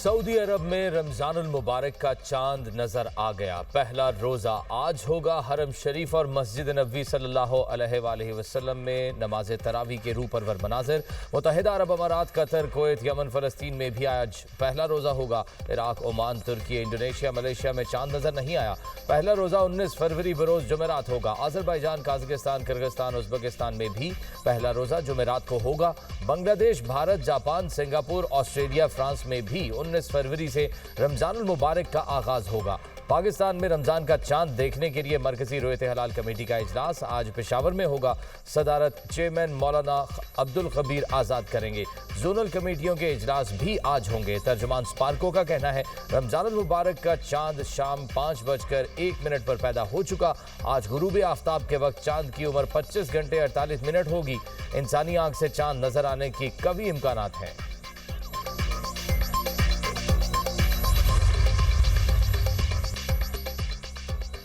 Saudi अरब में रमजानुल मुबारक का चांद नजर आ गया। पहला रोजा आज होगा। हरम शरीफ और मस्जिद नबवी सल्लल्लाहु अलैहि वसल्लम में नमाज तरावी के रूह परवर मनाजिर। मुत्तहिदा अरब अमारात, कतर, कुवैत, यमन, फलस्तीन में भी आज पहला रोजा होगा। इराक, ओमान, तुर्की, इंडोनेशिया, मलेशिया में चांद नजर नहीं आया। पहला रोजा 19 फरवरी बरोज जुमेरात होगा। अजरबैजान, काज़ाकिस्तान, किर्गिस्तान, उज़्बेकिस्तान में भी पहला रोजा जुमेरात को होगा। Bangladesh, Bharat, Japan, Singapore, Australia, France में भी 19 फरवरी से रमजानुल मुबारक का आगाज होगा। पाकिस्तान में रमजान का चांद देखने के लिए मरकजी रोयत हलाल कमेटी का इजलास आज पेशावर में होगा। सदारत चेयरमैन मौलाना अब्दुल खबीर आज़ाद करेंगे। जोनल कमेटियों के इजलास भी आज होंगे। तर्जुमान स्पार्को का कहना है रमजानुल मुबारक का चांद शाम 5:01 पर पैदा हो चुका। आज गुरूब आफ्ताब के वक्त चांद की उम्र 25 घंटे 48 मिनट होगी। इंसानी आंख से चांद नजर आने की कभी इम्कानात हैं।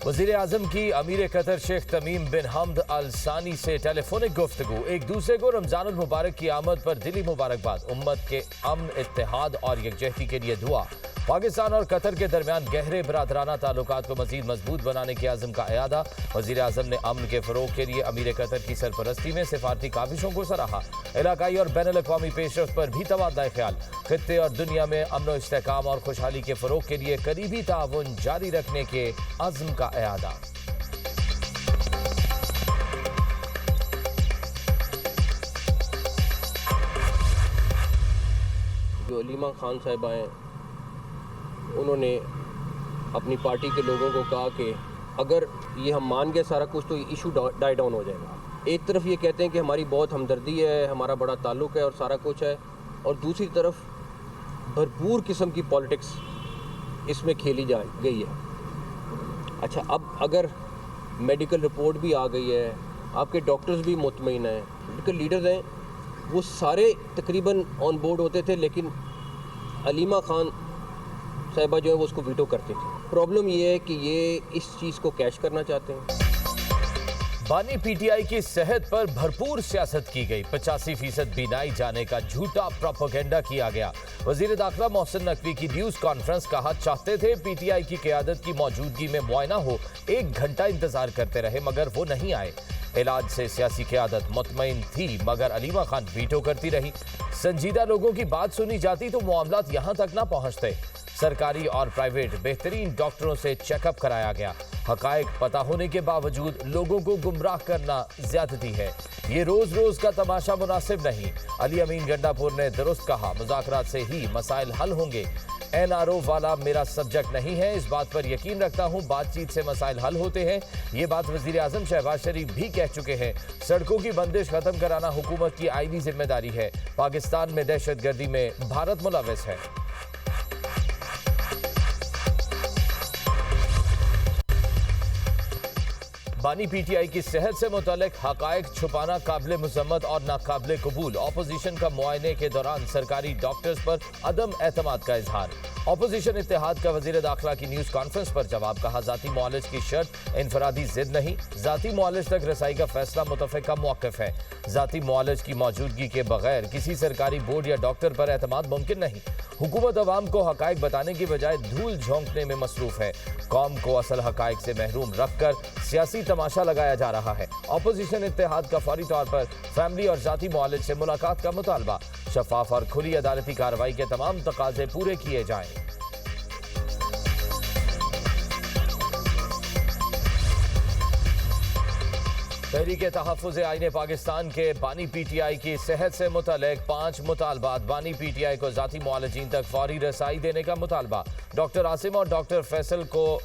वज़ीर आज़म की अमीर कतर शेख तमीम बिन हमद अल सानी से टेलीफोनिक गुफ्तगू। एक दूसरे को रमजानुल मुबारक की आमद पर दिली मुबारकबाद। उम्मत के अमन, इत्तेहाद और यकजहती के लिए दुआ। पाकिस्तान और कतर के दरमियान गहरे बरादराना ताल्लुकात को मजीद मजबूत बनाने के आज़म का अयादा। वज़ीर आज़म ने अमन के फ़रोग के लिए अमीर कतर की सरपरस्ती में सिफारती काविशों को सराहा। इलाकाई और बैनुल अक़वामी पेशरफ्त पर भी तबादला ख्याल। खित्ते और दुनिया में अमन व इस्तेहकाम और खुशहाली के फ़रोग के लिए करीबी ताउन जारी रखने के आज़म का अयादा। जो अलीमा खान साहिबा हैं, उन्होंने अपनी पार्टी के लोगों को कहा कि अगर ये हम मान गए सारा कुछ तो ये इशू डाई डाउन हो जाएगा। एक तरफ ये कहते हैं कि हमारी बहुत हमदर्दी है, हमारा बड़ा ताल्लुक़ है और सारा कुछ है, और दूसरी तरफ भरपूर किस्म की पॉलिटिक्स इसमें खेली जा गई है। अच्छा, अब अगर मेडिकल रिपोर्ट भी आ गई है, आपके डॉक्टर्स भी मुतमईन हैं, मेडिकल लीडर्स हैं, वो सारे तकरीबन ऑन बोर्ड होते थे, लेकिन अलीमा खान साहिबा जो है वो उसको वीटो करते थे। प्रॉब्लम ये है कि ये इस चीज़ को कैश करना चाहते हैं। बानी पीटीआई की सेहत पर भरपूर सियासत की गई। 85% बीनाई जाने का झूठा प्रोपेगेंडा किया गया। वजीर दाखिला मोहसिन नकवी की न्यूज कॉन्फ्रेंस कहा चाहते थे पीटीआई की क़यादत की मौजूदगी में मुआयना हो। 1 घंटा इंतजार करते रहे मगर वो नहीं आए। इलाज से सियासी क़यादत मुतमईन थी मगर अलीमा खान वीटो करती रही। संजीदा लोगों की बात सुनी जाती तो मामलात यहाँ तक ना पहुँचते। सरकारी और प्राइवेट बेहतरीन डॉक्टरों से चेकअप कराया गया। हकायक पता होने के बावजूद लोगों को गुमराह करना ज्यादती है। ये रोज रोज का तमाशा मुनासिब नहीं। अली अमीन गंडापुर ने दुरुस्त कहा, मुज़ाकरात से ही मसाइल हल होंगे। एनआरओ वाला मेरा सब्जेक्ट नहीं है, इस बात पर यकीन रखता हूँ बातचीत से मसाइल हल होते हैं। ये बात वज़ीर आज़म शहबाज शरीफ भी कह चुके हैं। सड़कों की बंदिश खत्म कराना हुकूमत की आईनी जिम्मेदारी है। पाकिस्तान में दहशतगर्दी में भारत मुलव्वस है। बानी पीटीआई की सेहत से मुतालिक हकायक छुपाना काबिल मुज़म्मत और नाकाबिल कबूल। ऑपोजिशन का मुआयने के दौरान सरकारी डॉक्टर्स पर अदम एतमाद का इजहार। ऑपोजिशन इत्तेहाद का वजीर दाखिला की न्यूज कॉन्फ्रेंस पर जवाब। कहा जाती मुआलिज की शर्त इनफरादी जिद नहीं, जाती मुआलिज तक रसाई का फैसला मुतफ़िका मौक़िफ़ है। जाती मुआलिज की मौजूदगी के बगैर किसी सरकारी बोर्ड या डॉक्टर पर एतमाद मुमकिन नहीं। हुकूमत अवाम को हकायक बताने की बजाय धूल झोंकने में मसरूफ है। कौम को असल हकायक से महरूम रखकर सियासी तमाशा लगाया जा रहा है। ऑपोजिशन इत्तेहाद का फौरी तौर पर फैमिली और जाती मुआलिज से मुलाकात का मुतालबा। शफाफ और खुली अदालती कार्रवाई के तमाम तकाजे पूरे किए जाएं। तहरीक तहफ़्फ़ुज़ आईन पाकिस्तान के बानी पीटीआई की सेहत से मुतल्लिक़ 5 मुतालबात। बानी पीटीआई को जाती मुआलजीन तक फौरी रसाई देने का मुतालबा। डॉक्टर आसिम और डॉक्टर फैसल को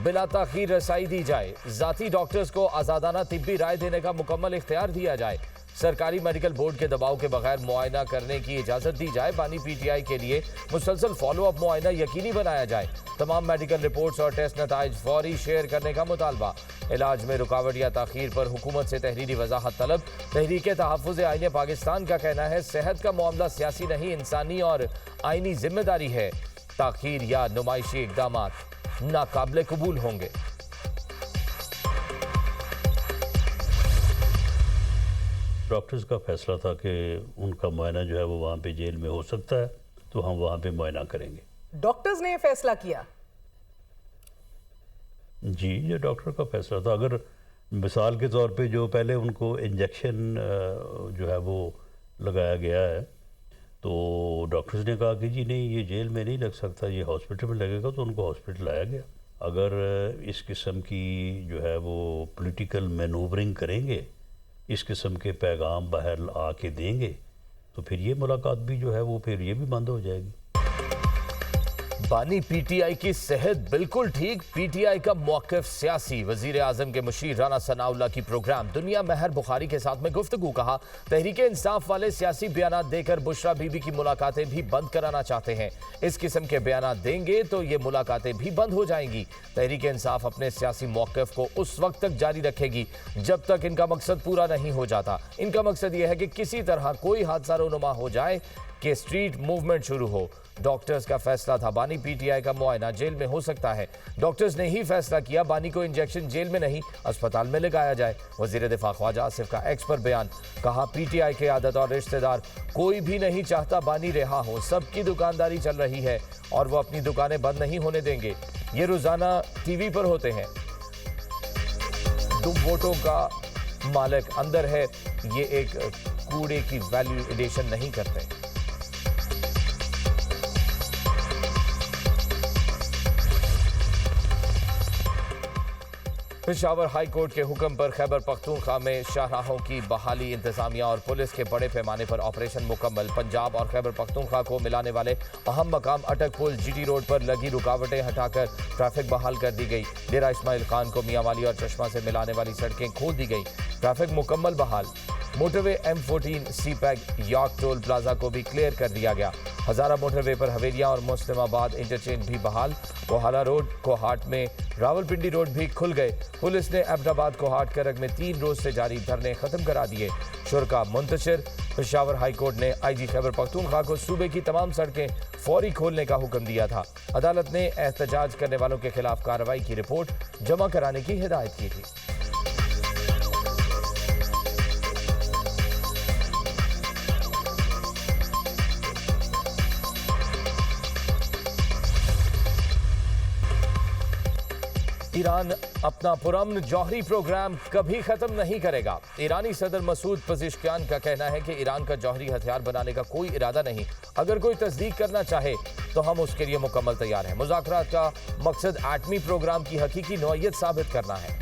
बिला ताख़ीर रसाई दी जाए। जाती डॉक्टर्स को आज़ादाना तिब्बी राय देने का मुकम्मल इख्तियार दिया जाए। सरकारी मेडिकल बोर्ड के दबाव के बगैर मुआयना करने की इजाज़त दी जाए। बानी पीटीआई के लिए मुसलसल फॉलो अप मुआयना यकीनी बनाया जाए। तमाम मेडिकल रिपोर्ट्स और टेस्ट नताइज फौरी शेयर करने का मुतालबा। इलाज में रुकावट या ताख़ीर पर हुकूमत से तहरीरी वजाहत तलब। तहरीक तहफ़्फ़ुज़ आईन पाकिस्तान का कहना है सेहत का मामला सियासी नहीं, इंसानी और आईनी जिम्मेदारी है। ताख़ीर या नुमाइशी इक़दामात नाकाबिल कबूल होंगे। डॉक्टर्स का फैसला था कि उनका मुआयना जो है वो वहाँ पे जेल में हो सकता है, तो हम वहाँ पे मुआयना करेंगे। डॉक्टर्स ने ये फैसला किया। जी, ये डॉक्टर का फैसला था। अगर मिसाल के तौर पे जो पहले उनको इंजेक्शन जो है वो लगाया गया है, तो डॉक्टर्स ने कहा कि जी नहीं, ये जेल में नहीं लग सकता, ये हॉस्पिटल में लगेगा, तो उनको हॉस्पिटल लाया गया। अगर इस किस्म की जो है वो पॉलिटिकल मैनूवरिंग करेंगे, इस किस्म के पैगाम बाहर आके देंगे, तो फिर ये मुलाकात भी जो है वो फिर ये भी बंद हो जाएगी। बानी पीटीआई की सेहत बिल्कुल ठीक, पीटीआई का मौक़िफ़ सियासी। वज़ीर आज़म के मुशीर राना सनाउल्लाह की प्रोग्राम दुनिया महर बुखारी के साथ में गुफ्तगू। कहा, तहरीक इंसाफ वाले सियासी बयानात देकर बुशरा बीबी की मुलाकातें भी बंद कराना चाहते हैं। इस किस्म के बयानात देंगे तो ये मुलाकातें भी बंद हो जाएंगी। तहरीक इंसाफ अपने सियासी मौक़िफ़ को उस वक्त तक जारी रखेगी जब तक इनका मकसद पूरा नहीं हो जाता। इनका मकसद यह है कि किसी तरह कोई हादसा रोनुमा हो जाए कि स्ट्रीट मूवमेंट शुरू हो। डॉक्टर्स का फैसला था, बानी पीटीआई का मुआयना जेल में हो सकता है। डॉक्टर्स ने ही फैसला किया, बानी को इंजेक्शन जेल में नहीं अस्पताल में लगाया जाए। वजीर दिफा ख्वाजा आसिफ का एक्स पर बयान। कहा, पीटीआई के आदत और रिश्तेदार कोई भी नहीं चाहता बानी रिहा हो। सबकी दुकानदारी चल रही है और वो अपनी दुकानें बंद नहीं होने देंगे। ये रोजाना टीवी पर होते हैं। दो वोटों का मालिक अंदर है, ये एक कूड़े की वैल्यूएशन नहीं करते। पेशावर हाई कोर्ट के हुक्म पर खैबर पख्तूनख्वा में शाहराहों की बहाली, इंतजामिया और पुलिस के बड़े पैमाने पर ऑपरेशन मुकम्मल। पंजाब और खैबर पख्तूनख्वा को मिलाने वाले अहम मकाम अटक पुल जीटी रोड पर लगी रुकावटें हटाकर ट्रैफिक बहाल कर दी गई। डेरा इस्माइल खान को मियांवाली और चश्मा से मिलाने वाली सड़कें खोल दी गई। ट्रैफिक मुकम्मल बहाल। मोटरवे M14 सी पैक यॉर्क टोल प्लाजा को भी क्लियर कर दिया गया। हजारा मोटरवे पर हवेलियां और मुस्लिमाबाद इंटरचेंज भी बहाल। कोहाला रोड कोहाट में रावलपिंडी रोड भी खुल गए। पुलिस ने अहमदाबाद कोहाट करग में 3 रोज से जारी धरने खत्म करा दिए। शुरका मुंतशिर। पेशावर हाई कोर्ट ने IG खैबर पख्तूनख्वा को सूबे की तमाम सड़कें फौरी खोलने का हुक्म दिया था। अदालत ने एहतजाज करने वालों के खिलाफ कार्रवाई की रिपोर्ट जमा कराने की हिदायत की थी। ईरान अपना पुरअमन जौहरी प्रोग्राम कभी खत्म नहीं करेगा। ईरानी सदर मसूद पज़ेश्कियान का कहना है कि ईरान का जौहरी हथियार बनाने का कोई इरादा नहीं। अगर कोई तस्दीक करना चाहे तो हम उसके लिए मुकम्मल तैयार हैं। मुज़ाकरात का मकसद एटमी प्रोग्राम की हकीकी नौइयत साबित करना है।